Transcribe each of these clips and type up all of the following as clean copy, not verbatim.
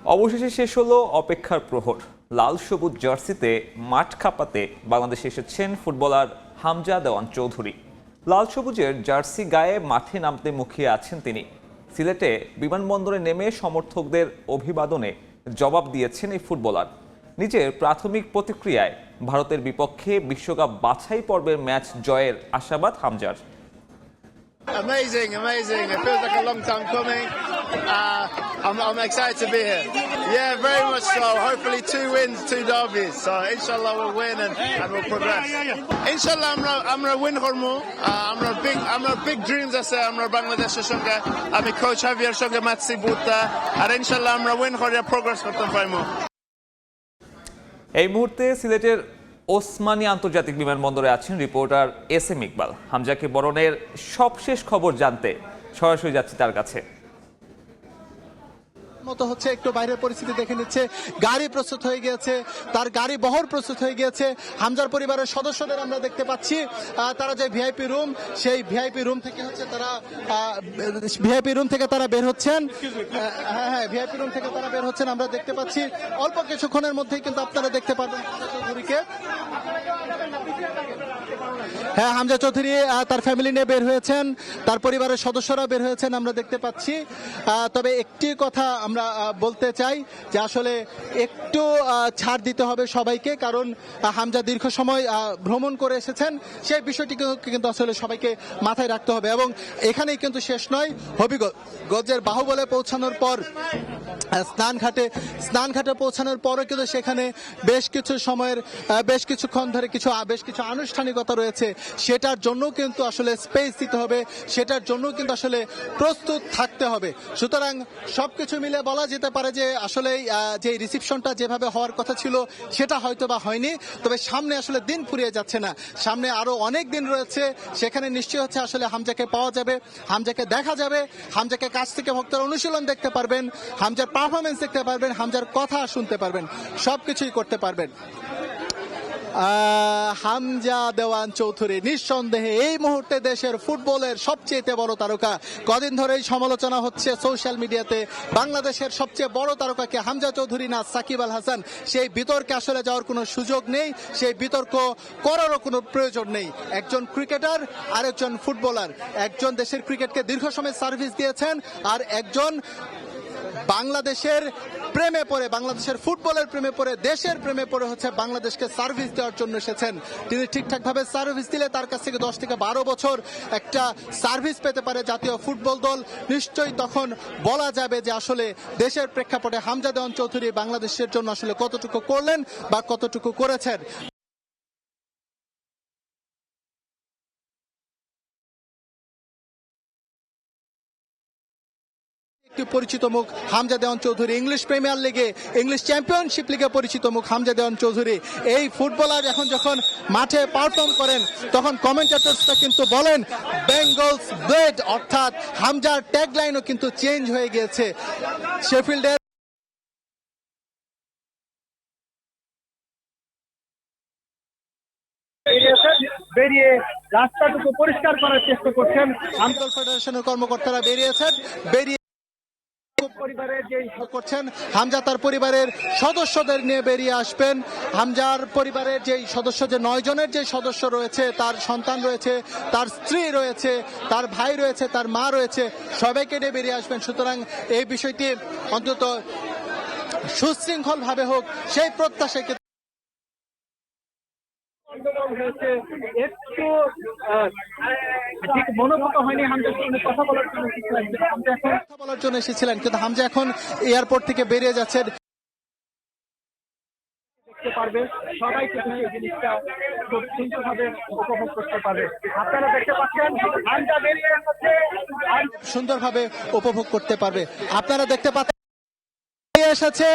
অবশেষে শেষ হলো অপেক্ষার প্রহর। লাল সবুজ জার্সিতে মাঠ কাঁপাতে বাংলাদেশে এসেছেন ফুটবলার হামজা দেওয়ান চৌধুরী। লাল সবুজের জার্সি গায়ে মাঠে নামতে মুখিয়ে আছেন তিনি। সিলেটে বিমানবন্দরে নেমে সমর্থকদের অভিবাদনে জবাব দিয়েছেন এই ফুটবলার। নিজের প্রাথমিক প্রতিক্রিয়ায় ভারতের বিপক্ষে বিশ্বকাপ বাছাই পর্বের ম্যাচ জয়ের আশাবাদ হামজার। Amazing. It feels like a long time coming. I'm excited to be here. Yeah, very much so. Hopefully 2 wins, 2 derbies. So inshallah we'll win and we'll progress. Inshallah আমরা win করবো। আমরা big dreams আছে আমরা বাংলাদেশের সঙ্গে। আমি coach হাভিয়ার সঙ্গে matchy বুতা আর ইনশাআল্লাহ আমরা win করে progress করতে পারবো। এই মুহূর্তে সিলেটের ওসমানী আন্তর্জাতিক বিমানবন্দরে আছেন রিপোর্টার এস.এম. ইকবাল। হামজাকে বরণের সবশেষ খবর জানতে সরাসরি যাচ্ছি তার কাছে। মতো হচ্ছে একটু বাইরের পরিস্থিতি দেখে নিচ্ছে। গাড়ি প্রস্তুত হয়ে গিয়েছে, তার গাড়ি বহর প্রস্তুত হয়ে গিয়েছে। হামজার পরিবারের সদস্যদের আমরা দেখতে পাচ্ছি তারা যে ভিআইপি রুম, সেই ভিআইপি রুম থেকে হচ্ছে তারা বের হচ্ছেন। হ্যাঁ, ভিআইপি রুম থেকে তারা বের হচ্ছেন আমরা দেখতে পাচ্ছি। অল্প কিছুক্ষণের মধ্যেই কিন্তু আপনারা দেখতে পারবেন হামজা চৌধুরীকে। হ্যাঁ, হামজা চৌধুরী তার ফ্যামিলি নিয়ে বের হয়েছেন, তার পরিবারের সদস্যরা বের হয়েছেন আমরা দেখতে পাচ্ছি। তবে একটি কথা আমরা বলতে চাই যে আসলে একটু ছাড় দিতে হবে সবাইকে, কারণ হামজা দীর্ঘ সময় ভ্রমণ করে এসেছেন, সেই বিষয়টিকে কিন্তু আসলে সবাইকে মাথায় রাখতে হবে। এবং এখানেই কিন্তু শেষ নয়, হবিগঞ্জের বাহুবলে পৌঁছানোর পর স্নানঘাটে পৌঁছানোর পরে কিন্তু সেখানে বেশ কিছুক্ষণ ধরে বেশ কিছু আনুষ্ঠানিকতা রয়েছে, সেটার জন্য কিন্তু আসলে স্পেস দিতে হবে, সেটার জন্য কিন্তু আসলে প্রস্তুত থাকতে হবে। সুতরাং সবকিছু মিলে বলা যেতে পারে যে আসলে যে রিসিপশনটা যেভাবে হওয়ার কথা ছিল সেটা হয়তো বা হয়নি। তবে সামনে আসলে দিন ফুরিয়ে যাচ্ছে না, সামনে আরো অনেক দিন রয়েছে। সেখানে নিশ্চয়ই হচ্ছে আসলে হামজাকে পাওয়া যাবে, হামজাকে দেখা যাবে, হামজাকে কাছ থেকে ভক্তরা অনুশীলন দেখতে পারবেন, হামজার পারফরমেন্স দেখতে পারবেন, হামজার কথা শুনতে পারবেন, সবকিছুই করতে পারবেন। হামজা দেওয়ান চৌধুরী নিঃসন্দেহে এই মুহূর্তে দেশের ফুটবলের সবচেয়ে বড় তারকা। কদিন ধরেই সমালোচনা হচ্ছে সোশ্যাল মিডিয়াতে, বাংলাদেশের সবচেয়ে বড় তারকাকে হামজা চৌধুরী না সাকিব আল হাসান। সেই বিতর্কে আসলে যাওয়ার কোনো সুযোগ নেই, সেই বিতর্ক করারও কোনো প্রয়োজন নেই। একজন ক্রিকেটার আর একজন ফুটবলার, একজন দেশের ক্রিকেটকে দীর্ঘ সময় সার্ভিস দিয়েছেন, আর একজন বাংলাদেশের প্রেমে পড়ে, বাংলাদেশের ফুটবলের প্রেমে পড়ে, দেশের প্রেমে পড়ে হচ্ছে বাংলাদেশকে সার্ভিস দেওয়ার জন্য এসেছেন। তিনি ঠিকঠাক ভাবে সার্ভিস দিলে তার কাছ থেকে 10 থেকে 12 বছর একটা সার্ভিস পেতে পারে জাতীয় ফুটবল দল। নিশ্চয়ই তখন বলা যাবে যে আসলে দেশের প্রেক্ষাপটে হামজা দেওয়ান চৌধুরী বাংলাদেশের জন্য আসলে কতটুকু করলেন বা কতটুকু করেছেন। পরিচিত মুখ হামজা দেওয়ান চৌধুরী, ইংলিশ প্রিমিয়ার লিগে, ইংলিশ চ্যাম্পিয়নশিপ লিগে পরিচিত মুখ হামজা দেওয়ান চৌধুরী। এই ফুটবলার এখন যখন মাঠে পারফর্ম করেন তখন কমেন্টেটরসরা কিন্তু বলেন বেঙ্গলস ব্লেড, অর্থাৎ হামজার ট্যাগলাইনও কিন্তু চেঞ্জ হয়ে গিয়েছে। শেফিল্ডের বেরিয়ে রাস্তাটুকু পরিষ্কার করার চেষ্টা করছেন। আমতল ফেডারেশনের কর্মকর্তারা বেরিয়েছেন, পরিবারের যে করছেন হামজা তার পরিবারের সদস্যদের নিয়ে বেরিয়ে আসবেন। হামজার পরিবারের যে সদস্য, যে 9 জনের যে সদস্য রয়েছে, তার সন্তান রয়েছে, তার স্ত্রী রয়েছে, তার ভাই রয়েছে, তার মা রয়েছে, সবাইকে নিয়ে বেরিয়ে আসবেন। সুতরাং এই বিষয়টি অন্তত সুশৃঙ্খল ভাবে হোক সেই প্রত্যাশাকে একটু ঠিক মনোভূত হয়নি। হামজার সঙ্গে কথা বলার জন্য এসেছিলেন, কিন্তু হামজা এখন এয়ারপোর্ট থেকে বেরিয়ে যাচ্ছেন। দেখতে পারবে সবাই কিন্তু এই জিনিসটা খুব সুন্দরভাবে উপভোগ করতে পারবে। আপনারা দেখতে পাচ্ছেন হামজা বেরিয়ে এসেছে, সুন্দরভাবে উপভোগ করতে পারবে। আপনারা দেখতে পাচ্ছেন এসেছে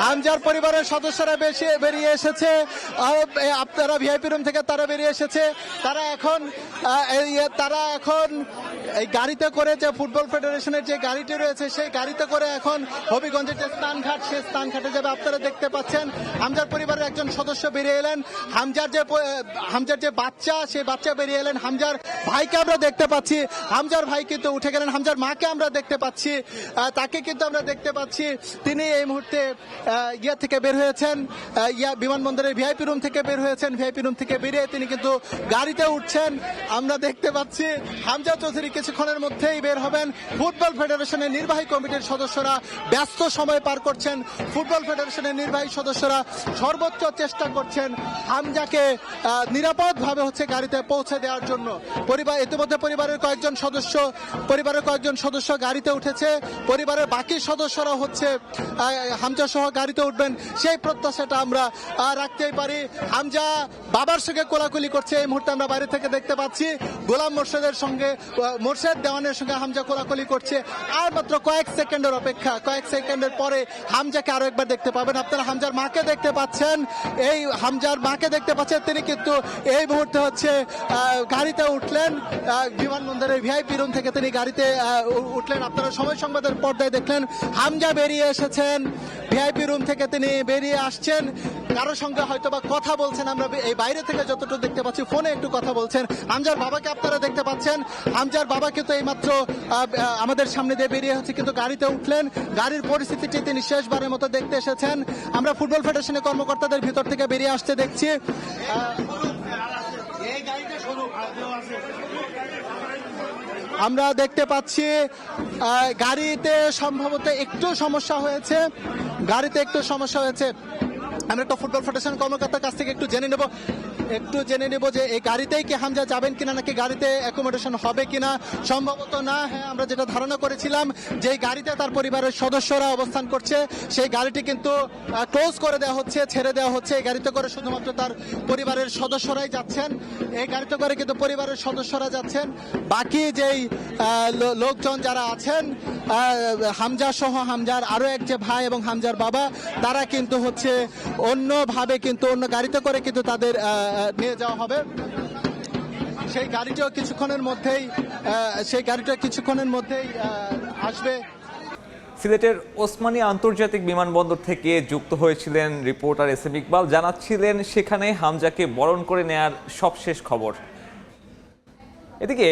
হামজার পরিবারের সদস্যরা বেরিয়ে এসেছে, আপনারা ভিআইপি রুম থেকে তারা বেরিয়ে এসেছে। তারা এখন এই গাড়িতে করে যে ফুটবল ফেডারেশনের যে গাড়িটি রয়েছে সেই গাড়িতে করে এখন হবিগঞ্জের যে স্থানঘাট সেই স্থানঘাটে যাবে। আপনারা দেখতে পাচ্ছেন হামজার পরিবারের একজন সদস্য বেরিয়ে এলেন, হামজার যে বাচ্চা সেই বাচ্চা বেরিয়ে এলেন, হামজার ভাইকে আমরা দেখতে পাচ্ছি, হামজার ভাই কিন্তু উঠে গেলেন, হামজার মাকে আমরা দেখতে পাচ্ছি, তাকে কিন্তু আমরা দেখতে পাচ্ছি তিনি এই মুহূর্তে ইয়া থেকে বের হয়েছেন, বিমানবন্দরের ভিআইপি রুম থেকে বের হয়েছেন, ভিআইপি রুম থেকে বেরিয়ে তিনি কিন্তু গাড়িতে উঠছেন। আমরা দেখতে পাচ্ছি হামজা চৌধুরী কিছুক্ষণের মধ্যেই বের হবেন। ফুটবল ফেডারেশনের নির্বাহী কমিটির সদস্যরা ব্যস্ত সময় পার করছেন, ফুটবল ফেডারেশনের নির্বাহী সদস্যরা সর্বোচ্চ চেষ্টা করছেন হামজাকে নিরাপদভাবে গাড়িতে পৌঁছে দেওয়ার জন্য। ইতিমধ্যে পরিবারের কয়েকজন সদস্য গাড়িতে উঠেছে, পরিবারের বাকি সদস্যরা হামজা সহ গাড়িতে উঠবেন সেই প্রত্যাশাটা আমরা রাখতেই পারি। হামজা বাবার সঙ্গে কোলাকুলি করছে, এই মুহূর্তে আমরা বাইরে থেকে দেখতে পাচ্ছি। গোলাম মোর্শেদ দেওয়ানের সঙ্গে হামজা কোলাকুলি করছে। আর মাত্র কয়েক সেকেন্ডের অপেক্ষা, কয়েক সেকেন্ডের পরে হামজাকে আরো একবার দেখতে পাবেন। আপনারা হামজার মাকে দেখতে পাচ্ছেন, তিনি কিন্তু এই মুহূর্তে গাড়িতে উঠলেন, বিমানবন্দরের ভিআইপি রুম থেকে তিনি গাড়িতে উঠলেন। আপনারা সময় সংবাদের পর্দায় দেখলেন হামজা বেরিয়ে এসেছেন, ভিআইপি রুম থেকে তিনি বেরিয়ে আসছেন, কারো সঙ্গে হয়তোবা কথা বলছেন। আমরা এই বাইরে থেকে যতটুকু দেখতে পাচ্ছি ফোনে একটু কথা বলছেন। হামজার বাবাকে আপনারা দেখতে পাচ্ছেন, হামজার বাবা কিন্তু এইমাত্র আমাদের সামনে দিয়ে বেরিয়ে কিন্তু গাড়িতে উঠলেন। গাড়ির পরিস্থিতিটি তিনি শেষবারের মতো দেখতে এসেছেন। আমরা ফুটবল ফেডারেশনের কর্মকর্তাদের ভিতর থেকে বেরিয়ে আসতে দেখছি। আমরা দেখতে পাচ্ছি গাড়িতে সম্ভবত একটু সমস্যা হয়েছে। আমরা একটা ফুটবল ফেডারেশন কর্মকর্তার কাছ থেকে একটু জেনে নেব যে এই গাড়িতেই কি হামজা যাবেন কিনা, নাকি গাড়িতে অ্যাকোমোডেশন হবে কিনা। সম্ভবত না, হ্যাঁ, আমরা যেটা ধারণা করেছিলাম যে গাড়িতে তার পরিবারের সদস্যরা অবস্থান করছে সেই গাড়িটি কিন্তু ক্লোজ করে দেওয়া হচ্ছে, ছেড়ে দেওয়া হচ্ছে। এই গাড়িতে করে শুধুমাত্র তার পরিবারের সদস্যরাই যাচ্ছেন, এই গাড়িতে করে কিন্তু পরিবারের সদস্যরা যাচ্ছেন। বাকি যেই লোকজন যারা আছেন হামজা সহ, হামজার আরো এক যে ভাই এবং হামজার বাবা, তারা কিন্তু অন্যভাবে কিন্তু অন্য গাড়িতে করে কিন্তু তাদের নিয়ে যাওয়া হবে। সেই গাড়িটাও কিছুক্ষণের মধ্যেই আসবে। সিলেটের ওসমানী আন্তর্জাতিক বিমানবন্দর থেকে যুক্ত হয়েছিলেন রিপোর্টার এস এম ইকবাল, জানাচ্ছিলেন সেখানে হামজাকে বরণ করে নেয়ার সবশেষ খবর। এদিকে